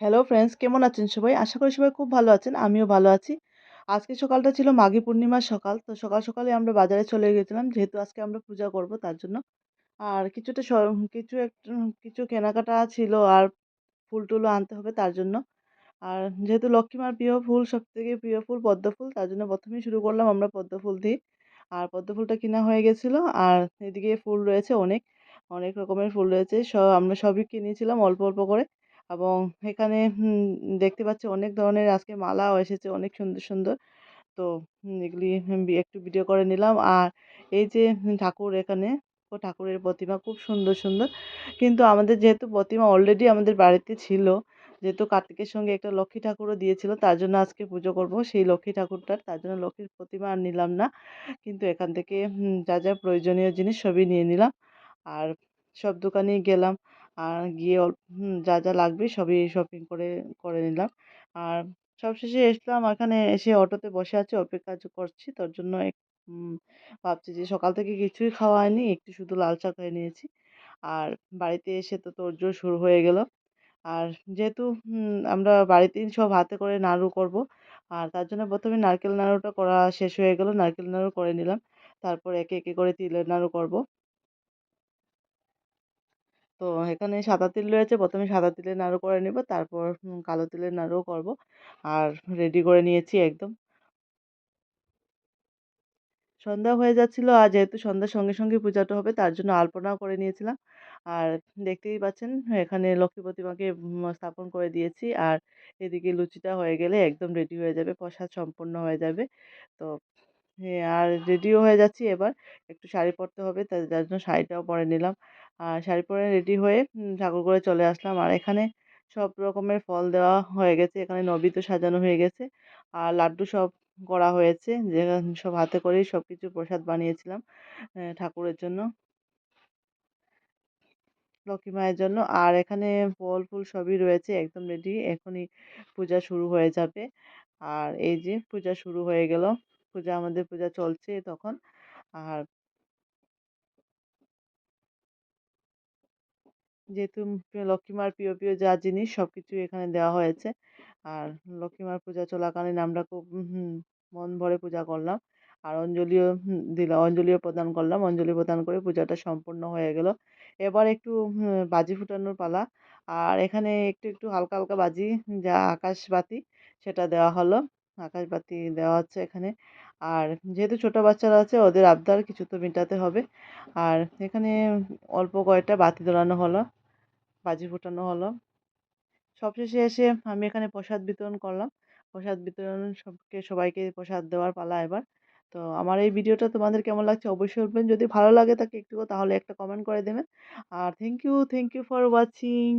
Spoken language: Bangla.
হ্যালো ফ্রেন্ডস, কেমন আছেন সবাই? আশা করি সবাই খুব ভালো আছেন। আমিও ভালো আছি। আজকে সকালটা ছিল মাঘী পূর্ণিমার সকাল। তো সকালে আমরা বাজারে চলে গেছিলাম। যেহেতু আজকে আমরা পূজা করব তার জন্য। আর কিছুটা কিছু কেনাকাটা ছিল আর ফুল-টুলও আনতে হবে তার জন্য। আর যেহেতু লক্ষ্মী মার প্রিয় ফুল, সবথেকে প্রিয় ফুল পদ্ম ফুল। তার জন্য ১ম এই শুরু করলাম আমরা পদ্ম ফুল দিয়ে। আর পদ্ম ফুলটা কিনা হয়ে গেছিল। আর এদিকে ফুল রয়েছে অনেক রকমের ফুল রয়েছে। আমরা সবই কিনেছিলাম অল্প, অল্প করে। এবং এখানে দেখতে পাচ্ছি অনেক ধরনের আজকে মালাও এসেছে অনেক সুন্দর, সুন্দর। তো এগুলি একটু ভিডিও করে নিলাম। আর এই যে ঠাকুর এখানে ঠাকুরের প্রতিমা খুব সুন্দর, সুন্দর। কিন্তু আমাদের যেহেতু প্রতিমা অলরেডি আমাদের বাড়িতে ছিল, যেহেতু কার্তিকের সঙ্গে একটা লক্ষ্মী ঠাকুরও দিয়েছিল, তার জন্য আজকে পুজো করব সেই লক্ষ্মী ঠাকুরটার। তার জন্য লক্ষ্মীর প্রতিমা আর নিলাম না। কিন্তু এখান থেকে যা প্রয়োজনীয় জিনিস সবই নিয়ে নিলাম। আর সব দোকানেই গেলাম। আর গিয়ে যা লাগবে সবই শপিং করে নিলাম। আর সবশেষে এসলাম, এখানে এসে অটোতে বসে আছি, অপেক্ষা করছি। তার জন্য উম ভাবছি যে সকাল থেকে কিছুই খাওয়া হয়নি, একটু শুধু লাল চা খেয়ে নিয়েছি। আর বাড়িতে এসে তো তোড়জোড় শুরু হয়ে গেল। আর যেহেতু আমরা বাড়িতেই সব হাতে করে নাড়ু করব। আর তার জন্য ১ম এ নারকেল নাড়ুটা করা শেষ হয়ে গেল। নারকেল নাড়ু করে নিলাম। তারপর একে, একে করে তিলের নাড়ু করব। তো এখানে সাদা তিল রয়েছে। ১ম এ সাদা তিলের নাড়ু করে নিব। তারপর কালো তিলের নাড়ুও করব। আর রেডি করে নিয়েছি একদম। সন্ধ্যা হয়ে যাচ্ছিল, আর যেহেতু সন্ধ্যার সঙ্গে, সঙ্গে পূজাটা হবে তার জন্য আলপনাও করে নিয়েছিলাম। আর দেখতেই পাচ্ছেন এখানে লক্ষ্মী প্রতিমাকে স্থাপন করে দিয়েছি। আর এদিকে লুচিটা হয়ে গেলে একদম রেডি হয়ে যাবে, প্রসাদ সম্পন্ন হয়ে যাবে। তো হ্যাঁ, আর রেডিও হয়ে যাচ্ছি এবার। একটু শাড়ি পরতে হবে, যার জন্য শাড়িটাও পরে নিলাম। আর শাড়ি পরে রেডি হয়ে ঠাকুরঘরে চলে আসলাম। আর এখানে সব রকমের ফল দেওয়া হয়ে গেছে। এখানে নৈবেদ্য সাজানো হয়ে গেছে। আর লাড্ডু সব করা হয়েছে। যে সব হাতে করেই সবকিছু প্রসাদ বানিয়েছিলাম ঠাকুরের জন্য, লক্ষ্মী মায়ের জন্য। আর এখানে ফল-ফুল সবই রয়েছে একদম রেডি। এখনই পূজা শুরু হয়ে যাবে। আর এই যে পূজা শুরু হয়ে গেল। আমাদের পূজা চলছে তখন। আর যেহেতু লক্ষ্মী মার প্রিয়, প্রিয় যা জিনিস সবকিছুই এখানে দেওয়া হয়েছে। আর লক্ষ্মী মার পূজা চলাকালীন আমরা খুব মন ভরে পূজা করলাম। আর অঞ্জলিও প্রদান করলাম। অঞ্জলি প্রদান করে পূজাটা সম্পূর্ণ হয়ে গেল। এবার একটু বাজি ফুটানোর পালা। আর এখানে একটু, একটু হালকা, হালকা বাজি, যা আকাশবাতি, সেটা দেওয়া হলো। আকাশবাতি দেওয়া হচ্ছে এখানে। আর যেহেতু ছোট বাচ্চারা আছে, ওদের আবদার কিছু তো মেটাতে হবে। আর এখানে অল্প কয়েকটা বাতি জ্বালানো হলো। বাজি ফোটানো হলো। সবশেষে এসে আমি এখানে প্রসাদ বিতরণ করলাম। প্রসাদ বিতরণ সবাইকে প্রসাদ দেওয়ার পালা এবার। তো আমার এই ভিডিওটা তোমাদের কেমন লাগছে অবশ্যই বলবেন। যদি ভালো লাগে থাকে একটুও, তাহলে একটা কমেন্ট করে দেবেন। আর থ্যাংক ইউ ফর ওয়াচিং।